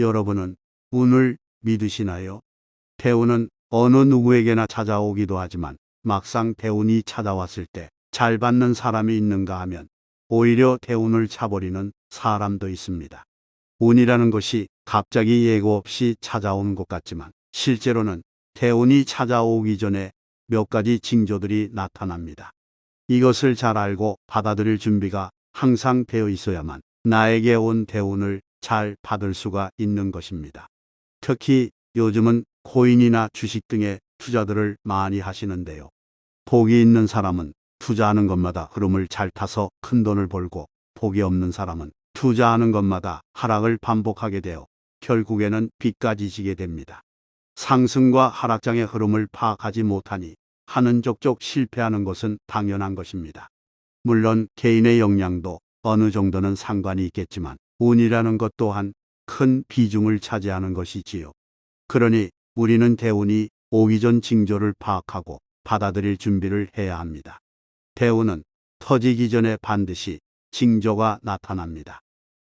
여러분은 운을 믿으시나요? 대운은 어느 누구에게나 찾아오기도 하지만 막상 대운이 찾아왔을 때 잘 받는 사람이 있는가 하면 오히려 대운을 차버리는 사람도 있습니다. 운이라는 것이 갑자기 예고 없이 찾아오는 것 같지만 실제로는 대운이 찾아오기 전에 몇 가지 징조들이 나타납니다. 이것을 잘 알고 받아들일 준비가 항상 되어 있어야만 나에게 온 대운을 잘 받을 수가 있는 것입니다. 특히 요즘은 코인이나 주식 등의 투자들을 많이 하시는데요. 복이 있는 사람은 투자하는 것마다 흐름을 잘 타서 큰 돈을 벌고, 복이 없는 사람은 투자하는 것마다 하락을 반복하게 되어 결국에는 빚까지 지게 됩니다. 상승과 하락장의 흐름을 파악하지 못하니 하는 족족 실패하는 것은 당연한 것입니다. 물론 개인의 역량도 어느 정도는 상관이 있겠지만 운이라는 것 또한 큰 비중을 차지하는 것이지요. 그러니 우리는 대운이 오기 전 징조를 파악하고 받아들일 준비를 해야 합니다. 대운은 터지기 전에 반드시 징조가 나타납니다.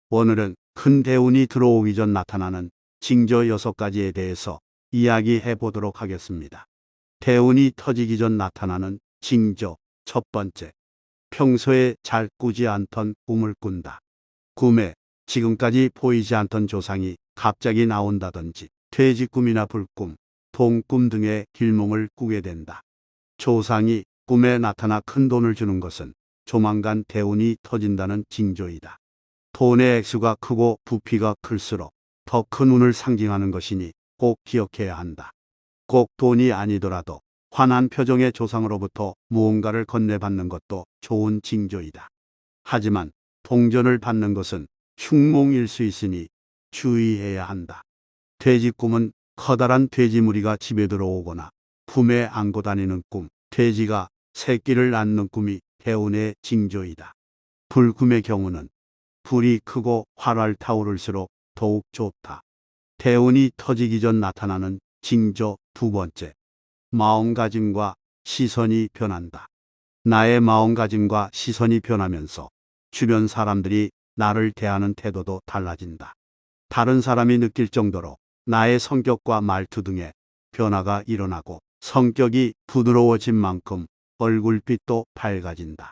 오늘은 큰 대운이 들어오기 전 나타나는 징조 6가지에 대해서 이야기해 보도록 하겠습니다. 대운이 터지기 전 나타나는 징조. 첫 번째, 평소에 잘 꾸지 않던 꿈을 꾼다. 꿈에 지금까지 보이지 않던 조상이 갑자기 나온다든지 돼지꿈이나 불꿈, 동꿈 등의 길몽을 꾸게 된다. 조상이 꿈에 나타나 큰 돈을 주는 것은 조만간 대운이 터진다는 징조이다. 돈의 액수가 크고 부피가 클수록 더 큰 운을 상징하는 것이니 꼭 기억해야 한다. 꼭 돈이 아니더라도 환한 표정의 조상으로부터 무언가를 건네받는 것도 좋은 징조이다. 하지만 동전을 받는 것은 흉몽일 수 있으니 주의해야 한다. 돼지꿈은 커다란 돼지 무리가 집에 들어오거나 품에 안고 다니는 꿈, 돼지가 새끼를 낳는 꿈이 대운의 징조이다. 불꿈의 경우는 불이 크고 활활 타오를수록 더욱 좋다. 대운이 터지기 전 나타나는 징조. 두 번째, 마음가짐과 시선이 변한다. 나의 마음가짐과 시선이 변하면서 주변 사람들이 나를 대하는 태도도 달라진다. 다른 사람이 느낄 정도로 나의 성격과 말투 등의 변화가 일어나고, 성격이 부드러워진 만큼 얼굴빛도 밝아진다.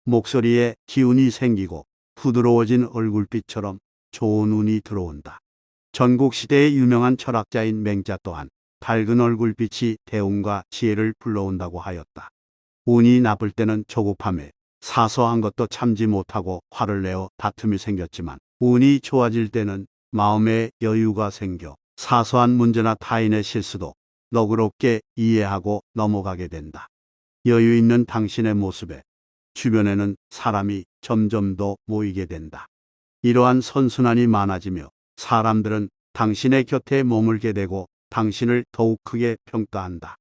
목소리에 기운이 생기고 부드러워진 얼굴빛처럼 좋은 운이 들어온다. 전국시대의 유명한 철학자인 맹자 또한 밝은 얼굴빛이 대운과 지혜를 불러온다고 하였다. 운이 나쁠 때는 조급함에 사소한 것도 참지 못하고 화를 내어 다툼이 생겼지만, 운이 좋아질 때는 마음에 여유가 생겨 사소한 문제나 타인의 실수도 너그럽게 이해하고 넘어가게 된다. 여유 있는 당신의 모습에 주변에는 사람이 점점 더 모이게 된다. 이러한 선순환이 많아지며 사람들은 당신의 곁에 머물게 되고 당신을 더욱 크게 평가한다.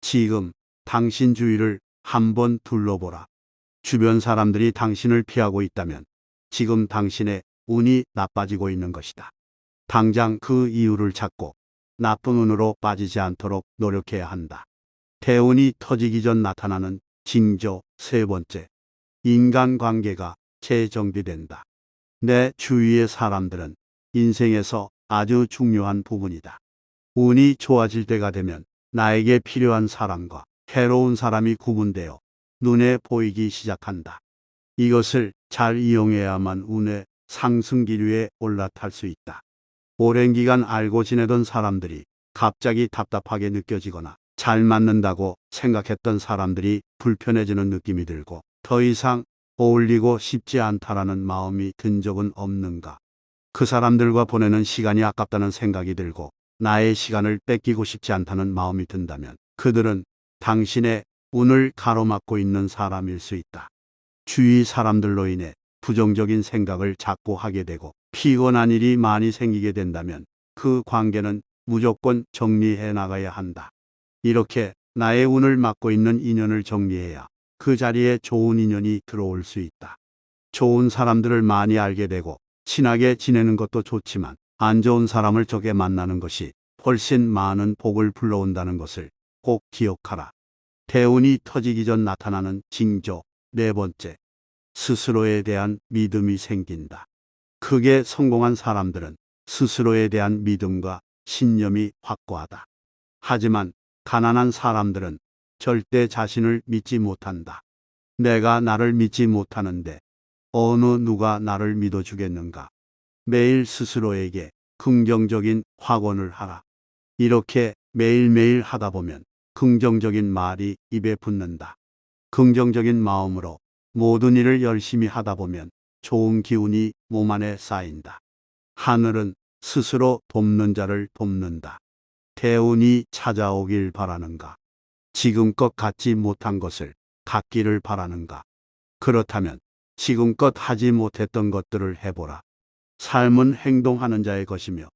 지금 당신 주위를 한번 둘러보라. 주변 사람들이 당신을 피하고 있다면 지금 당신의 운이 나빠지고 있는 것이다. 당장 그 이유를 찾고 나쁜 운으로 빠지지 않도록 노력해야 한다. 대운이 터지기 전 나타나는 징조. 세 번째, 인간관계가 재정비된다. 내 주위의 사람들은 인생에서 아주 중요한 부분이다. 운이 좋아질 때가 되면 나에게 필요한 사람과 해로운 사람이 구분되어 눈에 보이기 시작한다. 이것을 잘 이용해야만 운의 상승 기류에 올라탈 수 있다. 오랜 기간 알고 지내던 사람들이 갑자기 답답하게 느껴지거나 잘 맞는다고 생각했던 사람들이 불편해지는 느낌이 들고 더 이상 어울리고 싶지 않다라는 마음이 든 적은 없는가? 그 사람들과 보내는 시간이 아깝다는 생각이 들고 나의 시간을 뺏기고 싶지 않다는 마음이 든다면 그들은 당신의 운을 가로막고 있는 사람일 수 있다. 주위 사람들로 인해 부정적인 생각을 자꾸 하게 되고 피곤한 일이 많이 생기게 된다면 그 관계는 무조건 정리해 나가야 한다. 이렇게 나의 운을 막고 있는 인연을 정리해야 그 자리에 좋은 인연이 들어올 수 있다. 좋은 사람들을 많이 알게 되고 친하게 지내는 것도 좋지만 안 좋은 사람을 적게 만나는 것이 훨씬 많은 복을 불러온다는 것을 꼭 기억하라. 대운이 터지기 전 나타나는 징조. 네 번째, 스스로에 대한 믿음이 생긴다. 크게 성공한 사람들은 스스로에 대한 믿음과 신념이 확고하다. 하지만 가난한 사람들은 절대 자신을 믿지 못한다. 내가 나를 믿지 못하는데 어느 누가 나를 믿어주겠는가? 매일 스스로에게 긍정적인 확언을 하라. 이렇게 매일매일 하다 보면 긍정적인 말이 입에 붙는다. 긍정적인 마음으로 모든 일을 열심히 하다 보면 좋은 기운이 몸 안에 쌓인다. 하늘은 스스로 돕는 자를 돕는다. 대운이 찾아오길 바라는가? 지금껏 갖지 못한 것을 갖기를 바라는가? 그렇다면 지금껏 하지 못했던 것들을 해보라. 삶은 행동하는 자의 것이며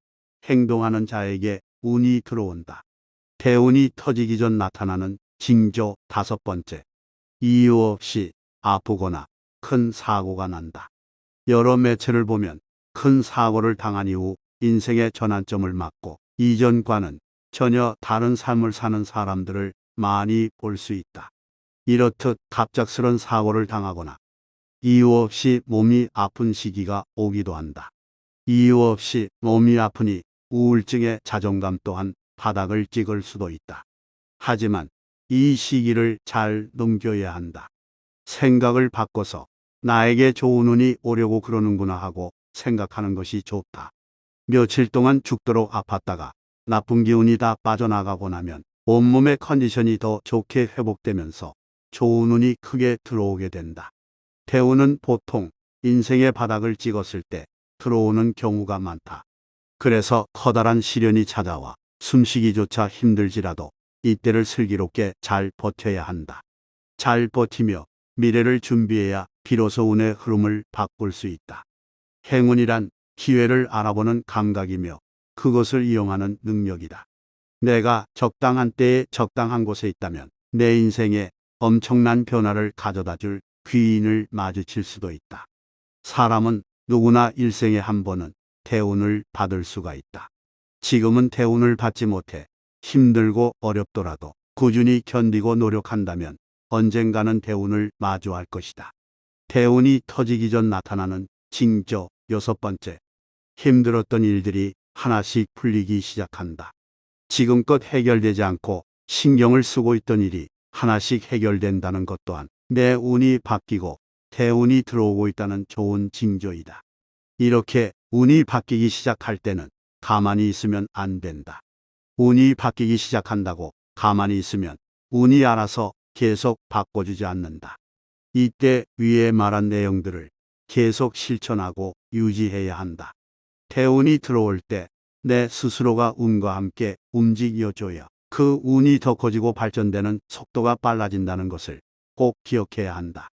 행동하는 자에게 운이 들어온다. 대운이 터지기 전 나타나는 징조 5번째. 이유 없이 아프거나 큰 사고가 난다. 여러 매체를 보면 큰 사고를 당한 이후 인생의 전환점을 맞고 이전과는 전혀 다른 삶을 사는 사람들을 많이 볼 수 있다. 이렇듯 갑작스런 사고를 당하거나 이유 없이 몸이 아픈 시기가 오기도 한다. 이유 없이 몸이 아프니 우울증의 자존감 또한 바닥을 찍을 수도 있다. 하지만 이 시기를 잘 넘겨야 한다. 생각을 바꿔서 나에게 좋은 운이 오려고 그러는구나 하고 생각하는 것이 좋다. 며칠 동안 죽도록 아팠다가 나쁜 기운이 다 빠져나가고 나면 온몸의 컨디션이 더 좋게 회복되면서 좋은 운이 크게 들어오게 된다. 대운은 보통 인생의 바닥을 찍었을 때 들어오는 경우가 많다. 그래서 커다란 시련이 찾아와 숨쉬기조차 힘들지라도 이때를 슬기롭게 잘 버텨야 한다. 잘 버티며 미래를 준비해야 비로소 운의 흐름을 바꿀 수 있다. 행운이란 기회를 알아보는 감각이며 그것을 이용하는 능력이다. 내가 적당한 때에 적당한 곳에 있다면 내 인생에 엄청난 변화를 가져다 줄 귀인을 마주칠 수도 있다. 사람은 누구나 일생에 한 번은 대운을 받을 수가 있다. 지금은 대운을 받지 못해 힘들고 어렵더라도 꾸준히 견디고 노력한다면 언젠가는 대운을 마주할 것이다. 대운이 터지기 전 나타나는 징조 6번째. 힘들었던 일들이 하나씩 풀리기 시작한다. 지금껏 해결되지 않고 신경을 쓰고 있던 일이 하나씩 해결된다는 것 또한 내 운이 바뀌고 대운이 들어오고 있다는 좋은 징조이다. 이렇게 운이 바뀌기 시작할 때는 가만히 있으면 안 된다. 운이 바뀌기 시작한다고 가만히 있으면 운이 알아서 계속 바꿔주지 않는다. 이때 위에 말한 내용들을 계속 실천하고 유지해야 한다. 대운이 들어올 때 내 스스로가 운과 함께 움직여줘야 그 운이 더 커지고 발전되는 속도가 빨라진다는 것을 꼭 기억해야 한다.